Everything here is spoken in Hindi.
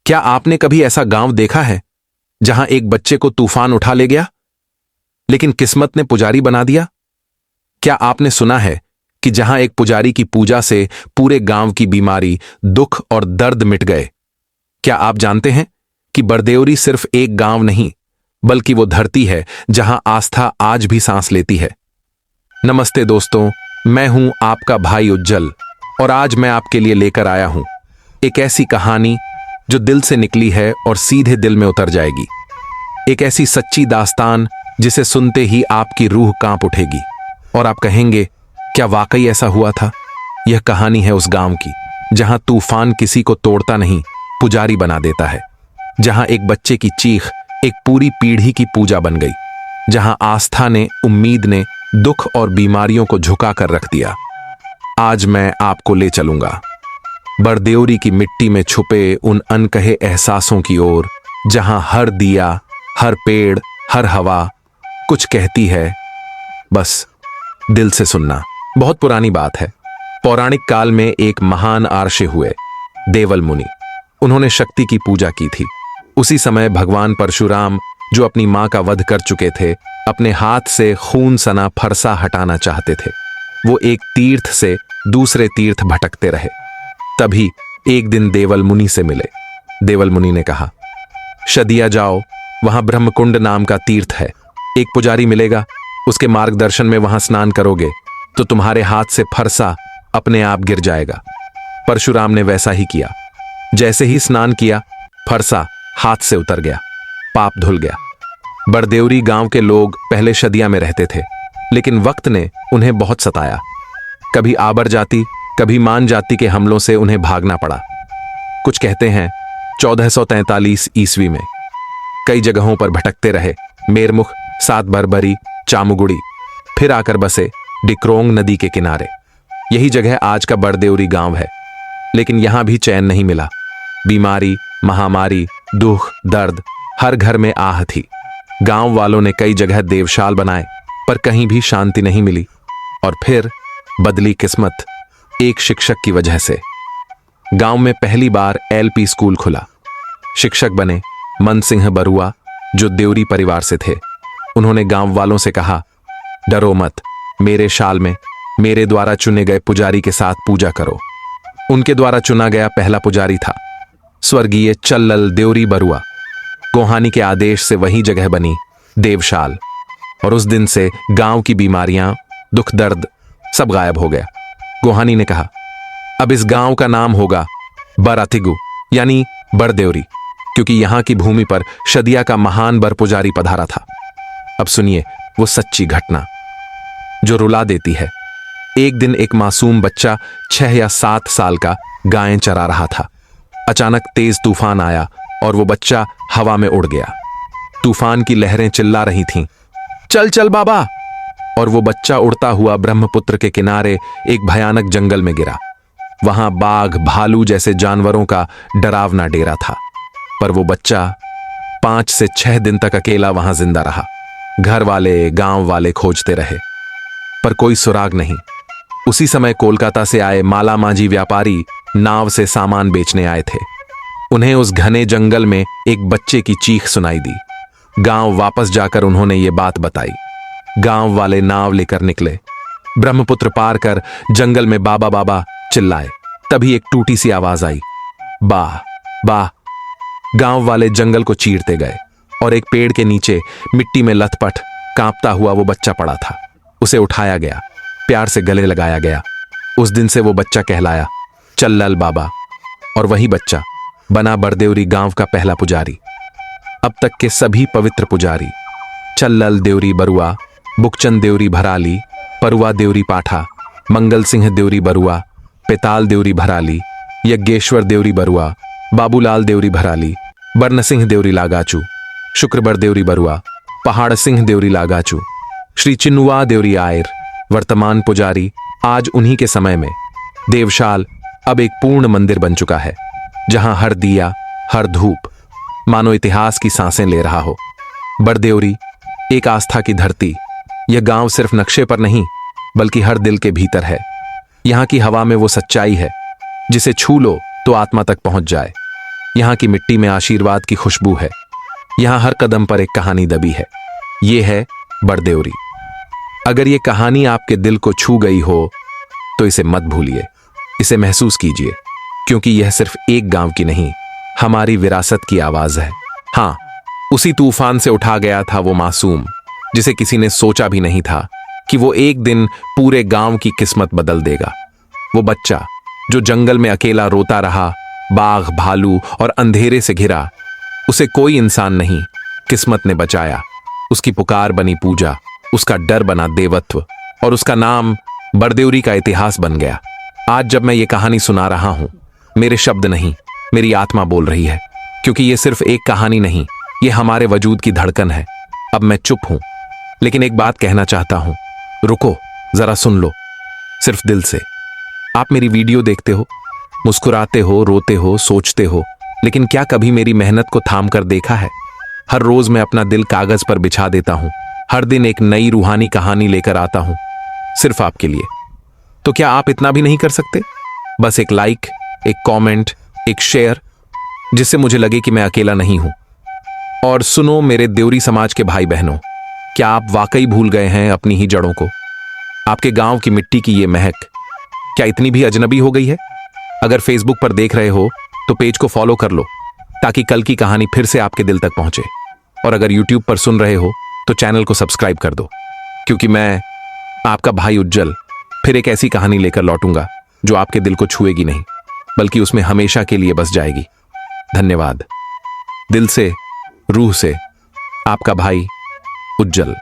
क्या आपने कभी ऐसा गांव देखा है जहां एक बच्चे को तूफान उठा ले गया, लेकिन किस्मत ने पुजारी बना दिया? क्या आपने सुना है कि जहां एक पुजारी की पूजा से पूरे गांव की बीमारी, दुख और दर्द मिट गए? क्या आप जानते हैं कि बरदेवरी सिर्फ एक गांव नहीं, बल्कि वो धरती है जहां आस्था आज भी सांस लेती है। नमस्ते दोस्तों, मैं हूं आपका भाई उज्जवल और आज मैं आपके लिए लेकर आया हूं एक ऐसी कहानी जो दिल से निकली है और सीधे दिल में उतर जाएगी। एक ऐसी सच्ची दास्तान जिसे सुनते ही आपकी रूह कांप उठेगी और आप कहेंगे, क्या वाकई ऐसा हुआ था? यह कहानी है उस गांव की जहां तूफान किसी को तोड़ता नहीं, पुजारी बना देता है। जहां एक बच्चे की चीख एक पूरी पीढ़ी की पूजा बन गई। जहां आस्था ने, उम्मीद ने दुख और बीमारियों को झुका कर रख दिया। आज मैं आपको ले चलूंगा बरदेवरी की मिट्टी में छुपे उन अनकहे एहसासों की ओर, जहां हर दिया, हर पेड़, हर हवा कुछ कहती है, बस दिल से सुनना। बहुत पुरानी बात है। पौराणिक काल में एक महान आर्षि हुए, देवल मुनि। उन्होंने शक्ति की पूजा की थी। उसी समय भगवान परशुराम, जो अपनी मां का वध कर चुके थे, अपने हाथ से खून सना फरसा हटाना चाहते थे। वो एक तीर्थ से दूसरे तीर्थ भटकते रहे। तभी एक दिन देवल मुनि से मिले। देवल मुनि ने कहा, शदिया जाओ, वहां ब्रह्मकुंड नाम का तीर्थ है। एक पुजारी मिलेगा, उसके मार्गदर्शन में वहां स्नान करोगे तो तुम्हारे हाथ से फरसा अपने आप गिर जाएगा। परशुराम ने वैसा ही किया। जैसे ही स्नान किया, फरसा हाथ से उतर गया, पाप धुल गया। बरदेवरी गांव के लोग पहले शदिया में रहते थे, लेकिन वक्त ने उन्हें बहुत सताया। कभी आबर जाति, कभी मान जाति के हमलों से उन्हें भागना पड़ा। कुछ कहते हैं 1443 ईस्वी में कई जगहों पर भटकते रहे। मेरमुख, सात बरबरी, चामुगुड़ी, फिर आकर बसे डिक्रोंग नदी के किनारे। यही जगह आज का बरदेवरी गांव है। लेकिन यहां भी चैन नहीं मिला। बीमारी, महामारी, दुख, दर्द, हर घर में आह थी। गांव वालों ने कई जगह देवशाल बनाए, पर कहीं भी शांति नहीं मिली। और फिर बदली किस्मत एक शिक्षक की वजह से। गांव में पहली बार एलपी स्कूल खुला। शिक्षक बने मन सिंह बरुआ, जो देवरी परिवार से थे। उन्होंने गांव वालों से कहा, डरो मत, मेरे शाल में मेरे द्वारा चुने गए पुजारी के साथ पूजा करो। उनके द्वारा चुना गया पहला पुजारी था स्वर्गीय चल्लल देवरी बरुआ। गोहानी के आदेश से वही जगह बनी देवशाल। और उस दिन से गांव की बीमारियां, दुख, दर्द सब गायब हो गया। गोहानी ने कहा, अब इस गांव का नाम होगा बरातिगु, यानी बरदेवरी, क्योंकि यहां की भूमि पर शदिया का महान बर पुजारी पधारा था। अब सुनिए वो सच्ची घटना जो रुला देती है। एक दिन एक मासूम बच्चा 6 या 7 साल का गायें चरा रहा था। अचानक तेज तूफान आया और वो बच्चा हवा में उड़ गया। तूफान की लहरें चिल्ला रही थीं, चल चल बाबा। और वो बच्चा उड़ता हुआ ब्रह्मपुत्र के किनारे एक भयानक जंगल में गिरा। वहां बाघ, भालू जैसे जानवरों का डरावना डेरा था। पर वो बच्चा 5 से 6 दिन तक अकेला वहां जिंदा रहा। घर वाले, गांव वाले खोजते रहे, पर कोई सुराग नहीं। उसी समय कोलकाता से आए माला मांझी व्यापारी नाव से सामान बेचने आए थे। उन्हें उस घने जंगल में एक बच्चे की चीख सुनाई दी। गांव वापस जाकर उन्होंने ये बात बताई। गांव वाले नाव लेकर निकले। ब्रह्मपुत्र पार कर जंगल में बाबा बाबा चिल्लाए। तभी एक टूटी सी आवाज आई, बाह बाह। गांव वाले जंगल को चीरते गए और एक पेड़ के नीचे मिट्टी में लथपथ कांपता हुआ वो बच्चा पड़ा था। उसे उठाया गया, प्यार से गले लगाया गया। उस दिन से वो बच्चा कहलाया चल्लल बाबा, और वही बच्चा बना बरदेवरी गांव का पहला पुजारी। अब तक के सभी पवित्र पुजारी, चल्लल देवरी बरुआ, बुकचंद देवरी भराली, परुआ देवरी पाठा, मंगल सिंह देवरी बरुआ, पेताल देवरी भराली, यज्ञेश्वर देवरी बरुआ, बाबूलाल देवरी भराली, बरन सिंह देवरी लागाचू, शुक्रबर देवरी बरुआ, पहाड़ सिंह देवरी लागाचू, श्री चिन्नुआ देवरी आयर, वर्तमान पुजारी आज उन्हीं के समय में। देवशाल अब एक पूर्ण मंदिर बन चुका है, जहां हर दिया, हर धूप मानो इतिहास की सांसें ले रहा हो। बरदेवरी एक आस्था की धरती। यह गांव सिर्फ नक्शे पर नहीं, बल्कि हर दिल के भीतर है। यहाँ की हवा में वो सच्चाई है जिसे छू लो तो आत्मा तक पहुंच जाए। यहाँ की मिट्टी में आशीर्वाद की खुशबू है। यहाँ हर कदम पर एक कहानी दबी है। ये है बड़देवरी। अगर ये कहानी आपके दिल को छू गई हो तो इसे मत भूलिए, इसे महसूस कीजिए, क्योंकि यह सिर्फ एक गांव की नहीं, हमारी विरासत की आवाज है। हाँ, उसी तूफान से उठा गया था वो मासूम, जिसे किसी ने सोचा भी नहीं था कि वो एक दिन पूरे गांव की किस्मत बदल देगा। वो बच्चा जो जंगल में अकेला रोता रहा, बाघ, भालू और अंधेरे से घिरा, उसे कोई इंसान नहीं, किस्मत ने बचाया। उसकी पुकार बनी पूजा, उसका डर बना देवत्व, और उसका नाम बड़देवरी का इतिहास बन गया। आज जब मैं ये कहानी सुना रहा हूं, मेरे शब्द नहीं, मेरी आत्मा बोल रही है, क्योंकि ये सिर्फ एक कहानी नहीं, ये हमारे वजूद की धड़कन है। अब मैं चुप हूं, लेकिन एक बात कहना चाहता हूं। रुको, जरा सुन लो, सिर्फ दिल से। आप मेरी वीडियो देखते हो, मुस्कुराते हो, रोते हो, सोचते हो, लेकिन क्या कभी मेरी मेहनत को थाम कर देखा है? हर रोज मैं अपना दिल कागज पर बिछा देता हूं, हर दिन एक नई रूहानी कहानी लेकर आता हूं, सिर्फ आपके लिए। तो क्या आप इतना भी नहीं कर सकते? बस एक लाइक, एक कमेंट, एक शेयर, जिससे मुझे लगे कि मैं अकेला नहीं हूं। और सुनो मेरे देवरी समाज के भाई बहनों, क्या आप वाकई भूल गए हैं अपनी ही जड़ों को? आपके गांव की मिट्टी की ये महक क्या इतनी भी अजनबी हो गई है? अगर फेसबुक पर देख रहे हो तो पेज को फॉलो कर लो, ताकि कल की कहानी फिर से आपके दिल तक पहुंचे। और अगर यूट्यूब पर सुन रहे हो तो चैनल को सब्सक्राइब कर दो, क्योंकि मैं, आपका भाई उज्जवल, फिर एक ऐसी कहानी लेकर लौटूंगा जो आपके दिल को छुएगी नहीं, बल्कि उसमें हमेशा के लिए बस जाएगी। धन्यवाद। दिल से, रूह से, आपका भाई उज्जवल।